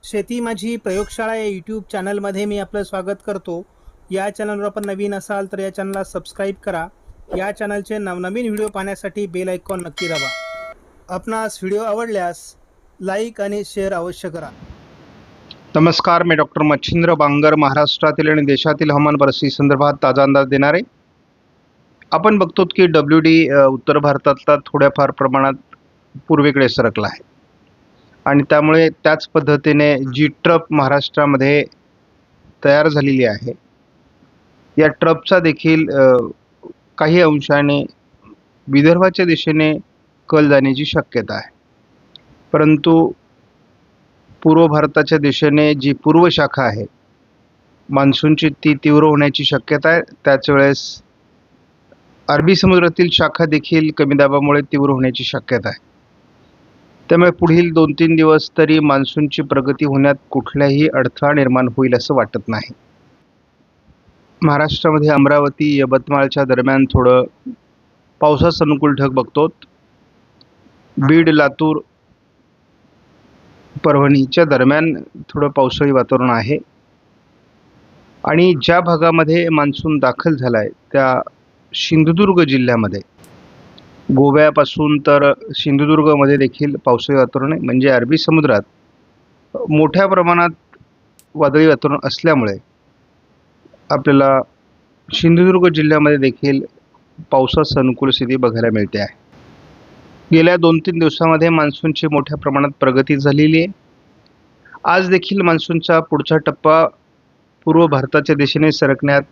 शेती माझी प्रयोगशाळा या यूट्यूब चॅनलमध्ये मी आपलं स्वागत करतो. या चॅनलवर आपण नवीन असाल तर या चॅनलला सबस्क्राईब करा. या चॅनलचे नवनवीन व्हिडिओ पाहण्यासाठी बेल आयकॉन नक्की दाबा. आपणास व्हिडिओ आवडल्यास लाईक आणि शेअर अवश्य करा. नमस्कार, मी डॉक्टर मच्छिंद्र बांगर, महाराष्ट्रातील आणि देशातील हवामान परिस्थिती संदर्भात ताजा अंदाज देणार आहे. आपण बघतो की WD उत्तर भारतातला थोड्याफार प्रमाणात पूर्वेकडे सरकला आहे आणि त्यामुळे त्याच पद्धतीने जी ट्रफ महाराष्ट्रामध्ये तयार झालेली आहे, या ट्रफचा देखील काही अंशाने विदर्भाच्या दिशेने कल जाण्याची शक्यता आहे. परंतु पूर्व भारताच्या दिशेने जी पूर्व शाखा आहे मान्सूनची, ती तीव्र होण्याची शक्यता आहे. त्याच वेळेस अरबी समुद्रातील शाखा देखील कमी दाबामुळे तीव्र होण्याची शक्यता आहे. त्यामुळे पुढील 2-3 दिवस तरी मान्सूनची प्रगती होण्यात कुठलाही अडथळा निर्माण होईल असं वाटत नाही. महाराष्ट्रामध्ये अमरावती यवतमाळच्या दरम्यान थोडं पावसाचं अनुकूल ढग बघतो. बीड, लातूर, परभणीच्या दरम्यान थोडं पावसाळी वातावरण आहे आणि ज्या भागामध्ये मान्सून दाखल झाला आहे त्या सिंधुदुर्ग जिल्ह्यामध्ये, गोव्यापासून तर सिंधुदुर्गमध्ये देखील पावसाळी वातावरण आहे. म्हणजे अरबी समुद्रात मोठ्या प्रमाणात वादळी वातावरण असल्यामुळे आपल्याला सिंधुदुर्ग जिल्ह्यामध्ये देखील पावसाची अनुकूल स्थिती बघायला मिळते आहे. गेल्या 2-3 दिवसामध्ये मान्सूनची मोठ्या प्रमाणात प्रगती झालेली आहे. आज देखील मान्सूनचा पुढचा टप्पा पूर्व भारताच्या दिशेने सरकण्यात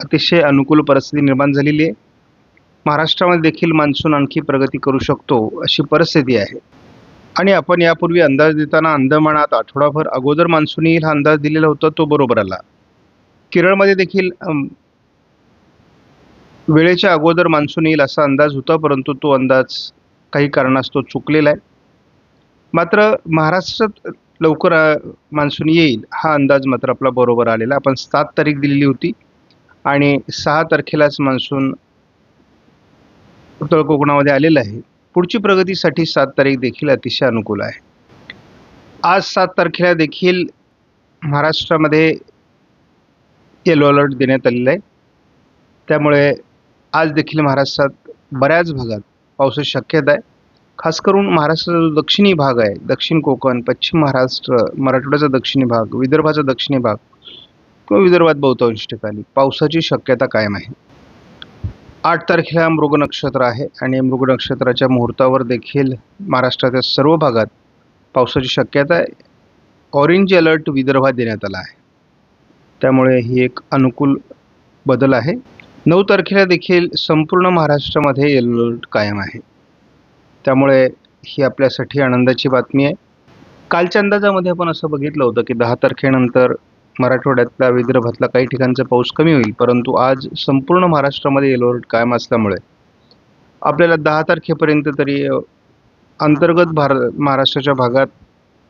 अतिशय अनुकूल परिस्थिती निर्माण झालेली आहे. महाराष्ट्रामध्ये देखील मान्सून आणखी प्रगती करू शकतो अशी परिस्थिती आहे. आणि आपण यापूर्वी अंदाज देताना अंदमानात आठवडाभर अगोदर मान्सून येईल हा अंदाज दिलेला होता, तो बरोबर आला. केरळमध्ये देखील वेळेच्या अगोदर मान्सून येईल असा अंदाज होता, परंतु तो अंदाज काही कारणास्तव चुकलेला आहे. मात्र महाराष्ट्रात लवकर मान्सून येईल हा अंदाज मात्र आपला बरोबर आलेला. आपण 7 तारीख दिलेली होती आणि 6 तारखेलाच मान्सून उत्तर कोकणामध्ये आलेलं आहे. पुढची प्रगतीसाठी 7 तारीख देखील अतिशय अनुकूल आहे. आज 7 तारखेला देखील महाराष्ट्रामध्ये येलो अलर्ट देण्यात आलेला आहे. त्यामुळे आज देखील महाराष्ट्रात बऱ्याच भागात पावसाची शक्यता आहे. खास करून महाराष्ट्राचा जो दक्षिणी भाग आहे, दक्षिण कोकण, पश्चिम महाराष्ट्र, मराठवाड्याचा दक्षिणी भाग, विदर्भाचा दक्षिणी भाग किंवा विदर्भात बहुतांश ठिकाणी पावसाची शक्यता कायम आहे. 8 तारखेला मृग नक्षत्र आहे आणि मृग नक्षत्राच्या मुहूर्तावर देखील महाराष्ट्राच्या सर्व भागात पावसाची शक्यता आहे. ऑरेंज अलर्ट विदर्भात देण्यात आला आहे. त्यामुळे ही एक अनुकूल बदल आहे. 9 तारखेला देखील संपूर्ण महाराष्ट्रामध्ये येलो अलर्ट कायम आहे. त्यामुळे ही आपल्यासाठी आनंदाची बातमी आहे. कालच्या अंदाजामध्ये आपण असं बघितलं होतं की 10 तारखेनंतर मराठवाड्यातला, विदर्भातला काही ठिकाणचा पाऊस कमी होईल, परंतु आज संपूर्ण महाराष्ट्रामध्ये येलो अलर्ट कायम असल्यामुळे आपल्याला 10 तारखेपर्यंत तरी अंतर्गत महाराष्ट्राच्या भागात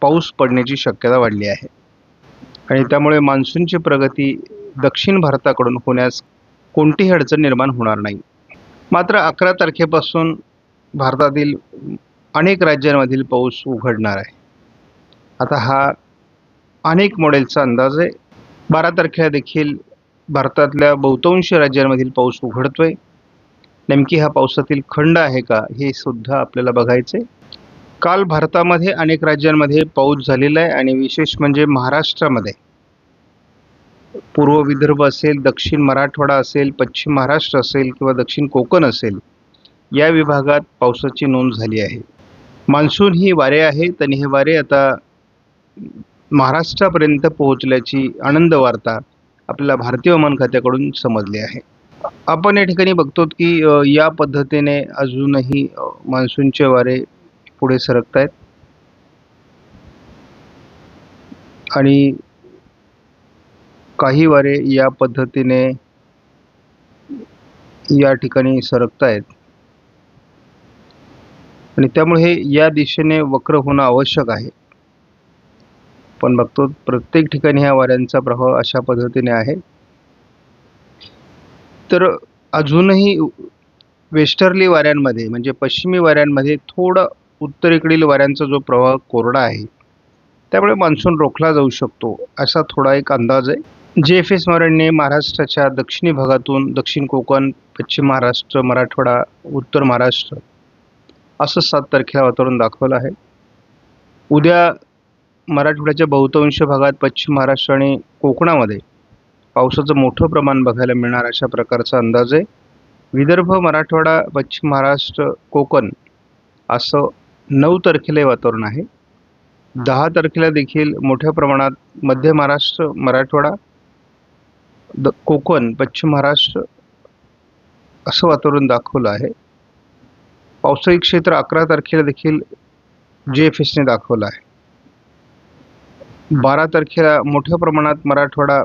पाऊस पडण्याची शक्यता वाढली आहे आणि त्यामुळे मान्सूनची प्रगती दक्षिण भारताकडून होण्यास कोणतीही अडचण निर्माण होणार नाही. मात्र 11 तारखेपासून भारतातील अनेक राज्यांमधील पाऊस उघडणार आहे. आता हा अनेक मॉडेलचा अंदाज आहे. 12 तारखेला देखील भारतातल्या बहुतांश राज्यांमधील पाऊस उघडतोय. नेमकी हा पावसातील खंड आहे का हे सुद्धा आपल्याला बघायचे. काल भारतामध्ये अनेक राज्यांमध्ये पाऊस झालेला आहे आणि विशेष म्हणजे महाराष्ट्रामध्ये पूर्व विदर्भ असेल, दक्षिण मराठवाडा असेल, पश्चिम महाराष्ट्र असेल किंवा दक्षिण कोकण असेल, या विभागात पावसाची नोंद झाली आहे. मान्सून ही वारे आहेत आणि हे वारे आता महाराष्ट्रापर्यंत पोहोचल्याची आनंद वार्ता आपल्याला भारतीय हवामान खात्याकडून समजली आहे. आपण या ठिकाणी बघतो की या पद्धतीने अजूनही मान्सूनचे वारे पुढे सरकत आहेत आणि काही वारे या पद्धतीने या ठिकाणी सरकत आहेत आणि त्यामुळे हे या दिशेने वक्र होणं आवश्यक आहे. पण बघतो प्रत्येक ठिकाणी ह्या वाऱ्यांचा प्रभाव अशा पद्धतीने आहे. तर अजूनही वेस्टर्ली वाऱ्यांमध्ये म्हणजे पश्चिमी वाऱ्यांमध्ये थोडं उत्तरेकडील वाऱ्यांचा जो प्रवाह कोरडा आहे त्यामुळे मान्सून रोखला जाऊ शकतो असा थोडा एक अंदाज आहे. JFS मॉडेलने महाराष्ट्राच्या दक्षिणी भागातून दक्षिण कोकण, पश्चिम महाराष्ट्र, मराठवाडा, उत्तर महाराष्ट्र असं 7 तारखेला वातावरण दाखवलं आहे. उद्या मराठवाड्याच्या बहुतांश भागात, पश्चिम महाराष्ट्र आणि कोकणामध्ये पावसाचं मोठं प्रमाण बघायला मिळणार अशा प्रकारचा अंदाज आहे. विदर्भ, मराठवाडा, पश्चिम महाराष्ट्र, कोकण असं 9 तारखेला हे वातावरण आहे. 10 तारखेला देखील मोठ्या प्रमाणात मध्य महाराष्ट्र, मराठवाडा, कोकण, पश्चिम महाराष्ट्र असं वातावरण दाखवलं आहे. पावसाळी क्षेत्र 11 तारखेला देखील JFSने दाखवलं आहे. 12 तारखेला मोठ्या प्रमाणात मराठवाडा,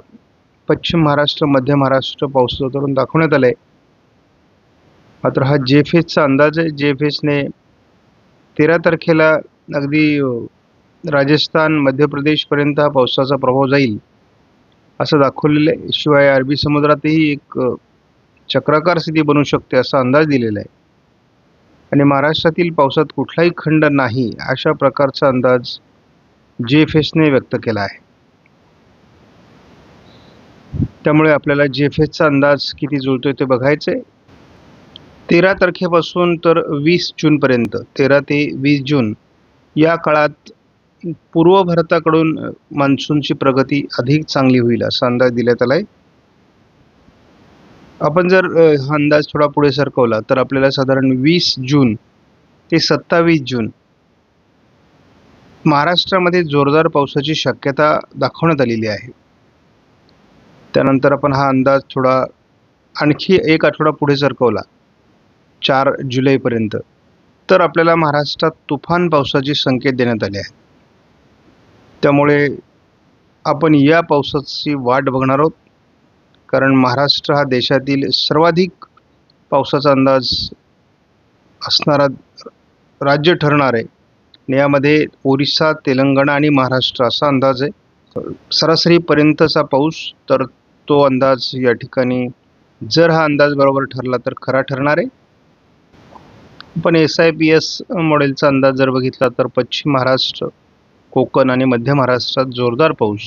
पश्चिम महाराष्ट्र, मध्य महाराष्ट्र पावसाचं वातावरण दाखवण्यात आलं आहे. मात्र हा JFSचा अंदाज आहे. JFSने 13 तारखेला अगदी राजस्थान, मध्य प्रदेशपर्यंत हा पावसाचा प्रभाव जाईल असं दाखवलेलं आहे. शिवाय अरबी समुद्रातही एक चक्राकार स्थिती बनू शकते असा अंदाज दिलेला आहे आणि महाराष्ट्रातील पावसात कुठलाही खंड नाही अशा प्रकारचा अंदाज JFSने व्यक्त केला आहे. त्यामुळे आपल्याला JFSचा अंदाज किती जुळतोय ते बघायचंय. 13 तारखेपासून तर 20 जूनपर्यंत, 13 ते 20 जून या काळात पूर्व भारताकडून मान्सूनची प्रगती अधिक चांगली होईल असा अंदाज देण्यात आला आहे. आपण जर हा अंदाज थोडा पुढे सरकवला तर आपल्याला साधारण 20 जून ते 27 जून महाराष्ट्रामध्ये जोरदार पावसाची शक्यता दाखवण्यात आलेली आहे. त्यानंतर आपण हा अंदाज थोडा आणखी एक आठवडा पुढे सरकवला 4 जुलैपर्यंत तर आपल्याला महाराष्ट्रात तुफान पावसाचे संकेत देण्यात आले आहेत. त्यामुळे आपण या पावसाची वाट बघणार आहोत, कारण महाराष्ट्र हा देशातील सर्वाधिक पावसाचा अंदाज असणारा राज्य ठरणार आहे. आणि यामध्ये ओरिसा, तेलंगणा आणि महाराष्ट्र असा अंदाज आहे. सरासरीपर्यंतचा पाऊस, तर तो अंदाज या ठिकाणी जर हा अंदाज बरोबर ठरला तर खरा ठरणार आहे. पण SIPS मॉडेलचा अंदाज जर बघितला तर पश्चिम महाराष्ट्र, कोकण आणि मध्य महाराष्ट्रात जोरदार पाऊस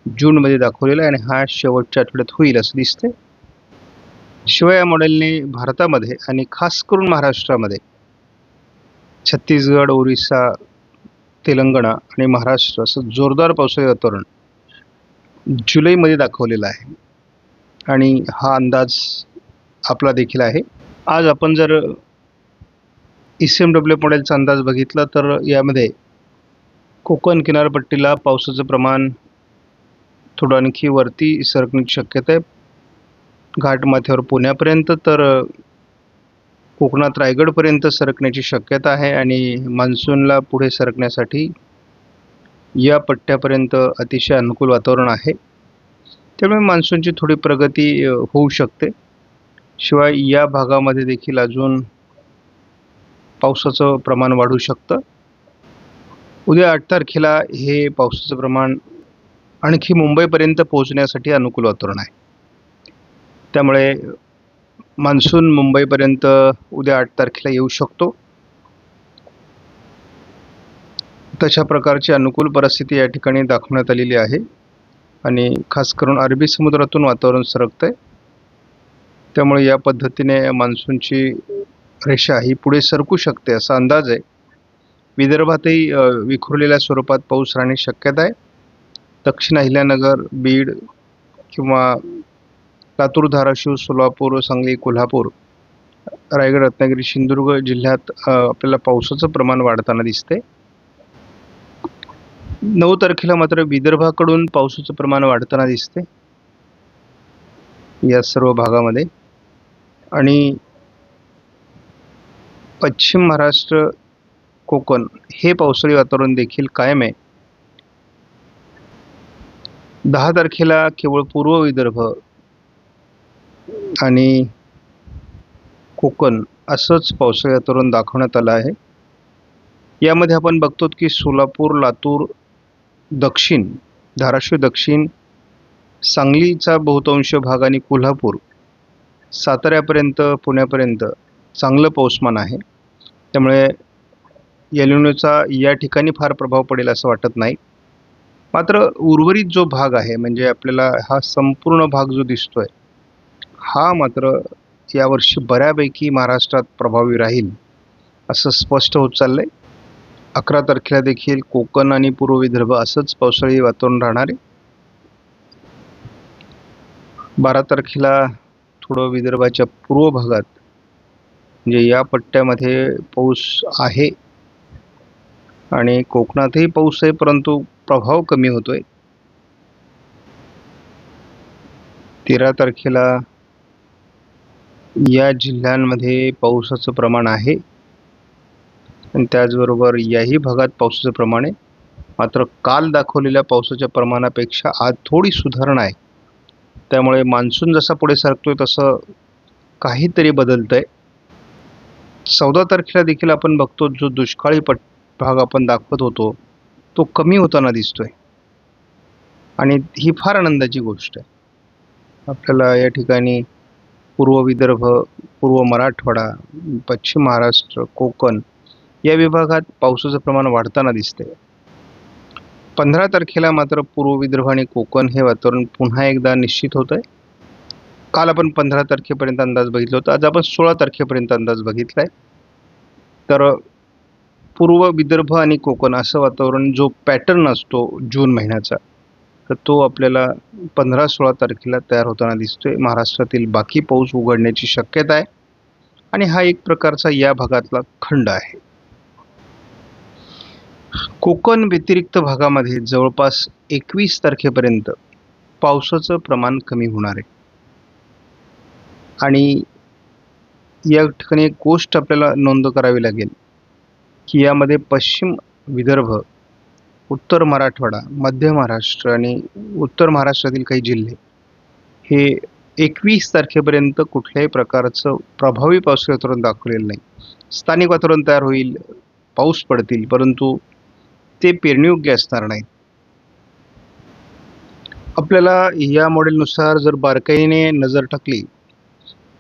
जूनमध्ये दाखवलेला आहे आणि हा शेवटच्या आठवड्यात होईल असं दिसते. शिवाय या मॉडेलने भारतामध्ये आणि खास करून महाराष्ट्रामध्ये छत्तीसगड, ओरिसा, तेलंगणा आणि महाराष्ट्र असं जोरदार पावसाळी वातावरण जुलैमध्ये दाखवलेलं आहे आणि हा अंदाज आपला देखील आहे. आज आपण जर ECMW मॉडेलचा अंदाज बघितला तर यामध्ये कोकण किनारपट्टीला पावसाचं प्रमाण थोडं आणखी वरती सरकण्याची शक्यता आहे. घाटमाथ्यावर पुण्यापर्यंत, तर कोकणात रायगडपर्यंत सरकण्याची शक्यता आहे आणि मान्सूनला पुढे सरकण्यासाठी या पट्ट्यापर्यंत अतिशय अनुकूल वातावरण आहे. त्यामुळे मान्सूनची थोडी प्रगती होऊ शकते. शिवाय या भागामध्ये देखील अजून पावसाचं प्रमाण वाढू शकतं. उद्या 8 तारखेला हे पावसाचं प्रमाण आणखी मुंबईपर्यंत पोहोचण्यासाठी अनुकूल वातावरण आहे. त्यामुळे मान्सून मुंबईपर्यंत उद्या 8 तारखेला येऊ शकतो. तशा प्रकारची अनुकूल परिस्थिती या ठिकाणी दाखवण्यात आलेली आहे आणि खास करून अरबी समुद्रातून वातावरण सरकतं आहे. त्यामुळे या पद्धतीने मान्सूनची रेषा ही पुढे सरकू शकते असा अंदाज आहे. विदर्भातही विखुरलेल्या स्वरूपात पाऊस राहण्याची शक्यता आहे. दक्षिण अहिल्यानगर, बीड किंवा लातूर, धाराशिव, सोलापूर, सांगली, कोल्हापूर, रायगड, रत्नागिरी, सिंधुदुर्ग जिल्ह्यात आपल्याला पावसाचं प्रमाण वाढताना दिसते. 9 तारखेला मात्र विदर्भाकडून पावसाचं प्रमाण वाढताना दिसते या सर्व भागामध्ये आणि पश्चिम महाराष्ट्र, कोकण हे पावसाळी वातावरण देखील कायम आहे. 10 तारखेला केवळ पूर्व विदर्भ आणि कोकण असंच पावसाळी वातावरण दाखवण्यात आलं आहे. यामध्ये आपण बघतो की सोलापूर, लातूर दक्षिण, धाराशिव दक्षिण, सांगलीचा बहुतांश भाग आणि कोल्हापूर, साताऱ्यापर्यंत, पुण्यापर्यंत चांगलं पाऊसमान आहे. त्यामुळे एलिनोचा या ठिकाणी फार प्रभाव पडेल असं वाटत नाही. मात्र उर्वरित जो भाग आहे, म्हणजे आपल्याला हा संपूर्ण भाग जो दिसतोय, हा मात्र यावर्षी बऱ्यापैकी महाराष्ट्रात प्रभावी राहील असं स्पष्ट होत चाललंय. 11 तारखेला देखील कोकण आणि पूर्व विदर्भ असंच पावसाळी वातावरण राहणार आहे. 12 तारखेला थोडं विदर्भाच्या पूर्व भागात, म्हणजे या पट्ट्यामध्ये पाऊस आहे आणि कोकणातही पाऊस आहे, परंतु प्रभाव कमी होतोय. 13 तारखेला या जिल्ह्यांमध्ये पावसाचं प्रमाण आहे आणि त्याचबरोबर याही भागात पावसाचं प्रमाण आहे. मात्र काल दाखवलेल्या पावसाच्या प्रमाणापेक्षा आज थोडी सुधारणा आहे. त्यामुळे मान्सून जसा पुढे सरकतोय तसं काहीतरी बदलतंय. 14 तारखेला देखील आपण बघतो, जो दुष्काळी भाग आपण दाखवत होतो तो कमी होताना दिसतोय आणि ही फार आनंदाची गोष्ट आहे. आपल्याला या ठिकाणी पूर्व विदर्भ, पूर्व मराठवाडा, पश्चिम महाराष्ट्र, कोकण या विभागात पावसाचं प्रमाण वाढताना दिसतंय. 15 तारखेला मात्र पूर्व विदर्भ आणि कोकण हे वातावरण पुन्हा एकदा निश्चित होत आहे. काल आपण 15 तारखेपर्यंत अंदाज बघितला होता, आज आपण 16 तारखेपर्यंत अंदाज बघितलाय. तर पूर्व विदर्भ आणि कोकण असं वातावरण, जो पॅटर्न असतो जून महिन्याचा, तर तो आपल्याला 15-16 तारखेला तयार होताना दिसतोय. महाराष्ट्रातील बाकी पाऊस उघडण्याची शक्यता आहे आणि हा एक प्रकारचा या भागातला खंड आहे. कोकण व्यतिरिक्त भागामध्ये जवळपास 21 तारखेपर्यंत पावसाचं प्रमाण कमी होणार आहे आणि या ठिकाणी एक गोष्ट आपल्याला नोंद करावी लागेल की यामध्ये पश्चिम विदर्भ, उत्तर मराठवाडा, मध्य महाराष्ट्र आणि उत्तर महाराष्ट्रातील काही जिल्हे हे 21 तारखेपर्यंत कुठल्याही प्रकारचं प्रभावी पावसाळी वातावरण दाखवलेलं नाही. स्थानिक वातावरण तयार होईल, पाऊस पडतील, परंतु ते पेरणीयोग्य असणार नाहीत. आपल्याला या मॉडेलनुसार जर बारकाईने नजर टाकली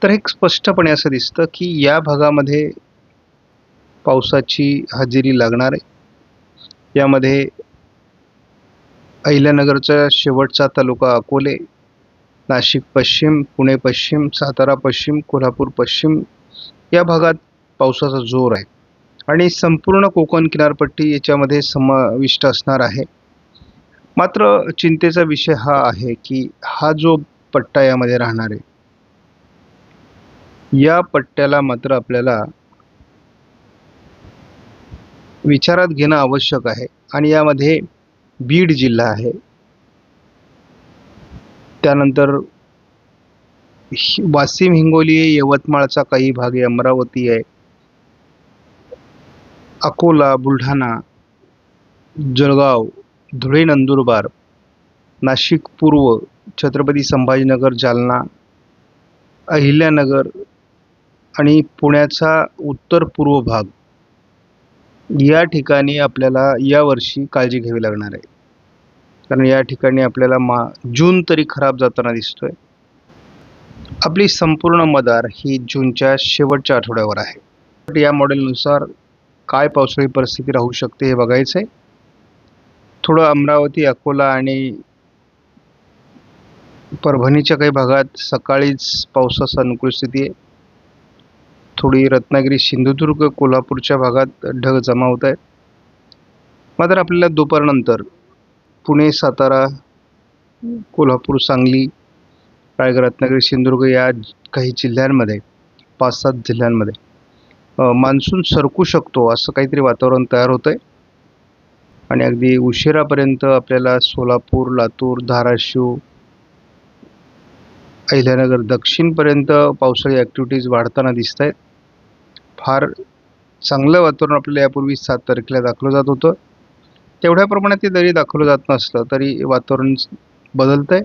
तर एक स्पष्टपणे असं दिसतं की या भागामध्ये पावसाची हजेरी लागणार आहे. यामध्ये अहिल्यानगरचा शेवटचा तालुका अकोले, नाशिक पश्चिम, पुणे पश्चिम, सातारा पश्चिम, कोल्हापूर पश्चिम या भागात पावसाचा जोर आहे आणि संपूर्ण कोकण किनारपट्टी याच्यामध्ये समाविष्ट असणार आहे. मात्र चिंतेचा विषय हा आहे की हा जो पट्टा यामध्ये राहणार आहे, या पट्ट्याला मात्र आपल्याला विचारात घेणं आवश्यक आहे आणि यामध्ये बीड जिल्हा आहे, त्यानंतर वाशिम, हिंगोली, यवतमाळचा काही भाग आहे, अमरावती आहे, अकोला, बुलढाणा, जळगाव, धुळे, नंदुरबार, नाशिक पूर्व, छत्रपती संभाजीनगर, जालना, अहिल्यानगर आणि पुण्याचा उत्तर पूर्व भाग या ठिकाणी आपल्याला यावर्षी काळजी घ्यावी लागणार आहे. कारण या ठिकाणी आपल्याला जून तरी खराब जाताना दिसतोय. आपली संपूर्ण मदार ही जूनच्या शेवटच्या आठवड्यावर आहे. या मॉडेलनुसार काय पावसाळी परिस्थिती राहू शकते हे बघायचं आहे. थोडं अमरावती, अकोला आणि परभणीच्या काही भागात सकाळीच पावसाचा अनुकूल स्थिती आहे. थोडी रत्नागिरी, सिंधुदुर्ग, कोल्हापूरच्या भागात ढग जमा होत आहेत. मात्र आपल्याला दुपारनंतर पुणे, सातारा, कोल्हापूर, सांगली, रायगड, रत्नागिरी, सिंधुदुर्ग या काही जिल्ह्यांमध्ये, 5-7 जिल्ह्यांमध्ये मान्सून सरकू शकतो असं काहीतरी वातावरण तयार होतं आहे आणि अगदी उशिरापर्यंत आपल्याला सोलापूर, लातूर, धाराशिव, अहिल्यानगर दक्षिणपर्यंत पावसाळी ॲक्टिव्हिटीज वाढताना दिसत आहेत. फार चांगलं वातावरण आपल्याला यापूर्वी 7 तारखेला दाखवलं जात होतं. तेवढ्या प्रमाणात ते जरी दाखवलं जात नसलं तरी वातावरण बदलतं आहे.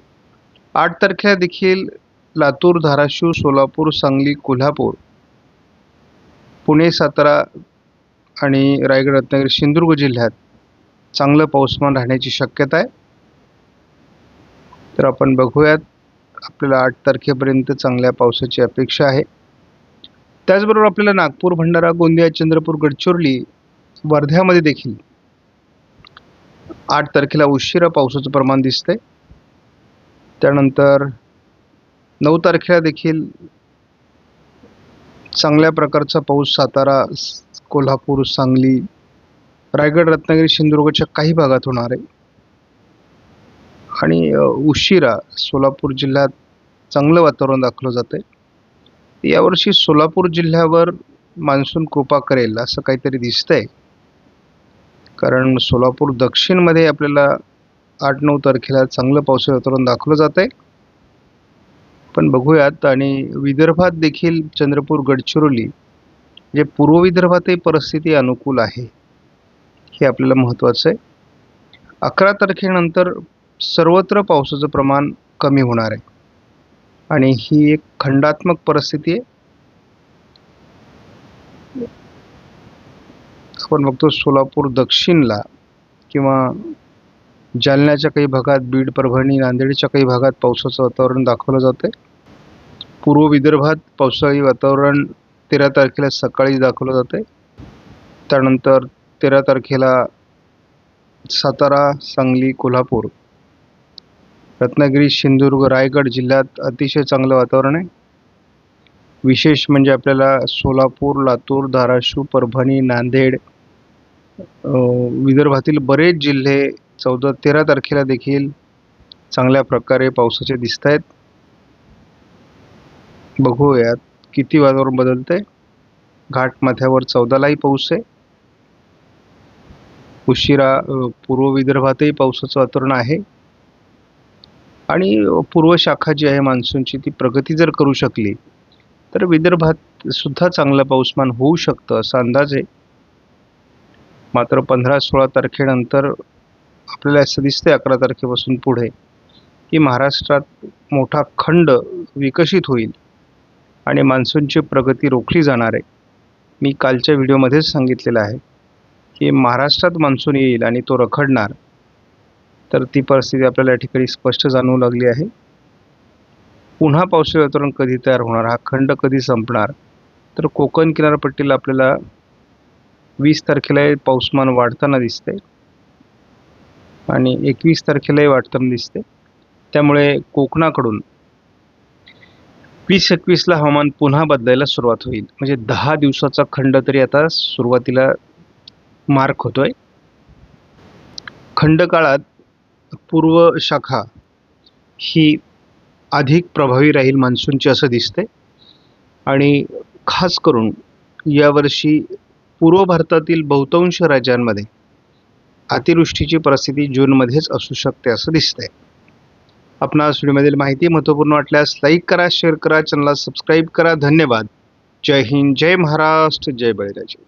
8 तारखेला देखील लातूर, धाराशिव, सोलापूर, सांगली, कोल्हापूर, पुणे, सातारा आणि रायगड, रत्नागिरी, सिंधुदुर्ग जिल्ह्यात चांगलं पाऊसमान राहण्याची शक्यता आहे. तर आपण बघूयात, आपल्याला 8 तारखेपर्यंत चांगल्या पावसाची अपेक्षा आहे. त्याचबरोबर आपल्याला नागपूर, भंडारा, गोंदिया, चंद्रपूर, गडचिरोली वर्ध्यामध्ये देखील 8 तारखेला उशिरा पावसाचं प्रमाण दिसतंय. त्यानंतर 9 तारखेला देखील चांगल्या प्रकारचा पाऊस सातारा, कोल्हापूर, सांगली, रायगड, रत्नागिरी, सिंधुदुर्गच्या काही भागात होणार आहे. आणि उशिरा सोलापूर जिल्ह्यात चांगलं वातावरण दाखवलं जातंय. यावर्षी सोलापूर जिल्ह्यावर मान्सून कृपा करेल असं काहीतरी दिसतंय. कारण सोलापूर दक्षिणमध्ये आपल्याला 8-9 तारखेला चांगलं पावसाचं वातावरण दाखवलं जात आहे. पण बघूयात. आणि विदर्भात देखील चंद्रपूर, गडचिरोली जे पूर्व विदर्भातही परिस्थिती अनुकूल आहे, हे आपल्याला महत्त्वाचं आहे. 11 तारखेनंतर सर्वत्र पावसाचं प्रमाण कमी होणार आहे आणि ही एक खंडात्मक परिस्थिती आहे. आपण बघतो सोलापूर दक्षिणला किंवा जालन्याच्या काही भागात, बीड, परभणी, नांदेडच्या काही भागात पावसाचं वातावरण दाखवलं जातं आहे. पूर्व विदर्भात पावसाळी वातावरण 13 तारखेला सकाळी दाखवलं जातं आहे. त्यानंतर 13 तारखेला सातारा, सांगली, कोल्हापूर, रत्नागिरी, सिंधुदुर्ग, रायगड जिल्ह्यात अतिशय चांगलं वातावरण आहे. विशेष म्हणजे आपल्याला सोलापूर, लातूर, धाराशिव, परभणी, नांदेड, विदर्भातील बरेच जिल्हे 13 तारखेला देखील चांगल्या प्रकारे पावसाचे दिसत आहेत. बघूयात किती वातावरण बदलतंय. घाटमाथ्यावर 14लाही पाऊस आहे. उशिरा पूर्व विदर्भातही पावसाचं वातावरण आहे. आणि पूर्व शाखा जी आहे मान्सूनची ती प्रगती जर करू शकली तर विदर्भात सुद्धा चांगलं पाऊसमान होऊ शकतं असा अंदाज आहे. मात्र 15-16 तारखेनंतर आपल्याला असं दिसतंय 11 तारखेपासून पुढे की महाराष्ट्रात मोठा खंड विकसित होईल आणि मान्सूनची प्रगती रोखली जाणार आहे. मी कालच्या व्हिडिओमध्येच सांगितलेलं आहे की महाराष्ट्रात मान्सून येईल आणि तो रखडणार. तर ती परिस्थिती आपल्याला या ठिकाणी स्पष्ट जाणवू लागली आहे. पुन्हा पावसाळी वातावरण कधी तयार होणार, हा खंड कधी संपणार, तर कोकण किनारपट्टीला आपल्याला 20 तारखेला पाऊसमान वाढताना दिसते आणि 21 तारखेलाही वाढताना दिसते. त्यामुळे कोकणाकडून 20-21ला हवामान पुन्हा बदलायला सुरुवात होईल. म्हणजे 10 दिवसाचा खंड तरी आता सुरुवातीला मार्क होतोय. खंडकाळात पूर्व शाखा ही अधिक प्रभावी राहील मान्सूनची असं दिसते. आणि खास करून यावर्षी पूर्व भारतातील बहुतांश राज्यांमध्ये अतिवृष्टीची परिस्थिती जूनमध्येच असू शकते असं दिसतंय. आपणास व्हिडिओमधील माहिती महत्त्वपूर्ण वाटल्यास लाईक करा, शेअर करा, चॅनलला सबस्क्राईब करा. धन्यवाद. जय हिंद, जय महाराष्ट्र, जय बळीराजा.